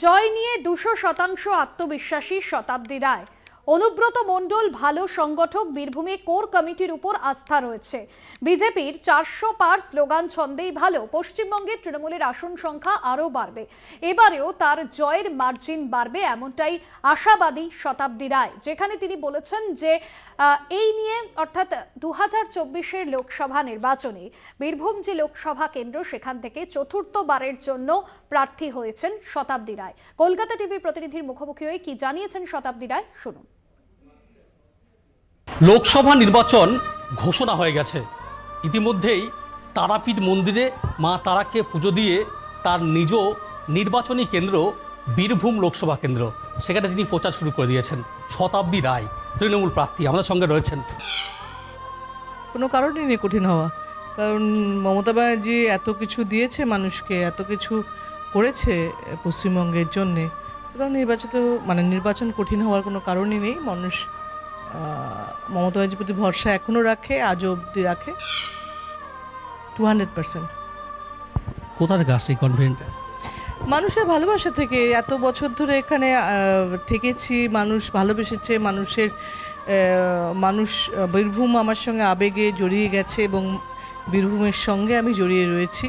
জয় নিয়ে 200% আত্মবিশ্বাসী শতাব্দী রায়। অনুব্রত মণ্ডল ভালো সংগঠক, বীরভূমে কোর কমিটির উপর আস্থা রয়েছে। বিজেপির 400 পার স্লোগান ছন্দেই ভালো। পশ্চিমবঙ্গের তৃণমূলের আসন সংখ্যা আরও বাড়বে। এবারেও তার জয়ের মার্জিন বাড়বে, এমনটাই আশাবাদী শতাব্দী রায়। যেখানে তিনি বলেছেন যে এই নিয়ে অর্থাৎ 2024-এর লোকসভা নির্বাচনে বীরভূম যে লোকসভা কেন্দ্র, সেখান থেকে চতুর্থবারের জন্য প্রার্থী হয়েছেন শতাব্দী রায়। কলকাতা টিভির প্রতিনিধির মুখোমুখি হয়ে কি জানিয়েছেন শতাব্দী রায়, শুনুন। লোকসভা নির্বাচন ঘোষণা হয়ে গেছে। ইতিমধ্যেই তারাপীঠ মন্দিরে মা তারাকে পুজো দিয়ে তার নিজ নির্বাচনী কেন্দ্র বীরভূম লোকসভা কেন্দ্র, সেখানে তিনি প্রচার শুরু করে দিয়েছেন। শতাব্দী রায় তৃণমূল প্রার্থী আমাদের সঙ্গে রয়েছেন। কোনো কারণই নেই কঠিন হওয়া, কারণ মমতা ব্যানার্জি এত কিছু দিয়েছে মানুষকে, এত কিছু করেছে পশ্চিমবঙ্গের জন্যে। নির্বাচন কঠিন হওয়ার কোনো কারণই নেই। মানুষ মমতা ব্যানার্জির প্রতি ভরসা এখনও রাখে, আজও অবধি রাখে 200%। কোথা থেকে আসছে কনফিডেন্ট? মানুষের ভালোবাসা থেকে। এত বছর ধরে এখানে থেকেছি, মানুষ ভালোবেসেছে, মানুষ বীরভূম আমার সঙ্গে আবেগে জড়িয়ে গেছে এবং বীরভূমের সঙ্গে আমি জড়িয়ে রয়েছি।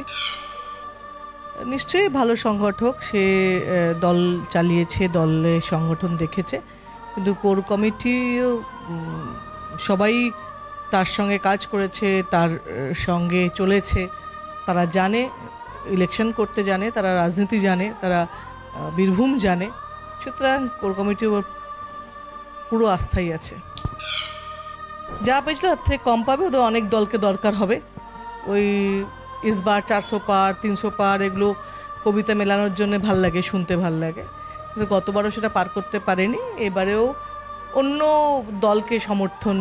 নিশ্চয়ই ভালো সংগঠক, সে দল চালিয়েছে, দলের সংগঠন দেখেছে, কিন্তু কোর কমিটিও সবাই তার সঙ্গে কাজ করেছে, তার সঙ্গে চলেছে। তারা জানে ইলেকশন করতে, জানে তারা রাজনীতি, জানে তারা বীরভূম জানে। সুতরাং কোর কমিটির উপর পুরো আস্থাই আছে। যা পেয়েছিল তার থেকে কম পাবে। ওদের অনেক দলকে দরকার হবে। ওই ইসবার 400 পার 300 পার এগুলো কবিতা মেলানোর জন্য ভাল লাগে, শুনতে ভাল লাগে, কিন্তু গতবারও সেটা পার করতে পারেনি। এবারেও অন্য দলকে সমর্থন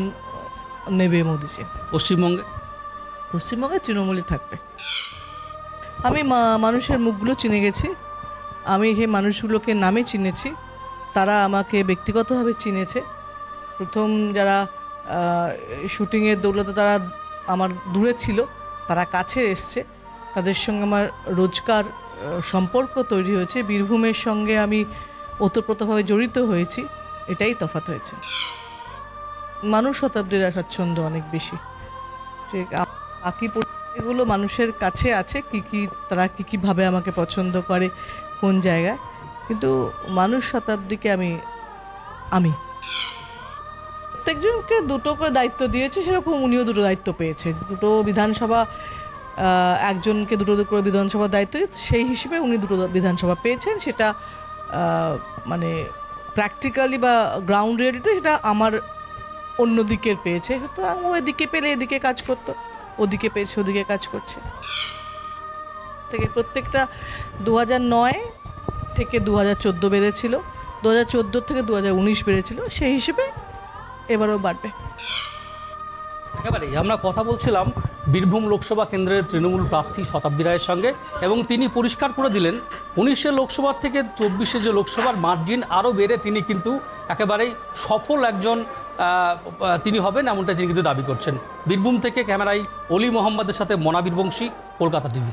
নেবে মোদিজি। পশ্চিমবঙ্গে তৃণমূলই থাকবে। আমি মানুষের মুখগুলো চিনে গেছি, আমি সেই মানুষগুলোকে নামে চিনেছি, তারা আমাকে ব্যক্তিগতভাবে চিনেছে। প্রথম যারা শুটিংয়ের দৌলতে তারা আমার দূরে ছিল, তারা কাছে এসছে, তাদের সঙ্গে আমার রোজকার সম্পর্ক তৈরি হয়েছে। বীরভূমের সঙ্গে আমি ওতপ্রোতভাবে জড়িত হয়েছি, এটাই তফাৎ হয়েছে। মানুষ শতাব্দীর স্বাচ্ছন্দ্য অনেক বেশি। বাকি এগুলো মানুষের কাছে আছে, তারা কীভাবে আমাকে পছন্দ করে, কোন জায়গায়, কিন্তু মানুষ শতাব্দীকে আমি প্রত্যেকজনকে দুটো করে দায়িত্ব দিয়েছে, সেরকম উনিও দুটো দায়িত্ব পেয়েছে। দুটো বিধানসভা, একজনকে দুটো করে বিধানসভা দায়িত্ব, সেই হিসেবে উনি দুটো বিধানসভা পেয়েছেন। সেটা প্র্যাকটিক্যালি বা গ্রাউন্ড রিয়ালিটি সেটা আমার অন্য দিকের পেয়েছে। সুতরাং ও এদিকে পেলে এদিকে কাজ করতো, ওদিকে পেয়েছে ওদিকে কাজ করছে। থেকে প্রত্যেকটা 2009 থেকে 2014 বেড়েছিল, 2014 থেকে 2019 বেড়েছিল, সেই হিসেবে এবারও বাড়বে। একেবারে আমরা কথা বলছিলাম বীরভূম লোকসভা কেন্দ্রের তৃণমূল প্রার্থী শতাব্দী রায়ের সঙ্গে, এবং তিনি পরিষ্কার করে দিলেন 19-এর লোকসভা থেকে 24-এর যে লোকসভার মার্জিন আরও বেড়ে তিনি কিন্তু একেবারেই সফল একজন তিনি হবেন, এমনটা তিনি কিন্তু দাবি করছেন। বীরভূম থেকে ক্যামেরায় অলি মোহাম্মদের সাথে মনাবীর বংশী, কলকাতা টিভি।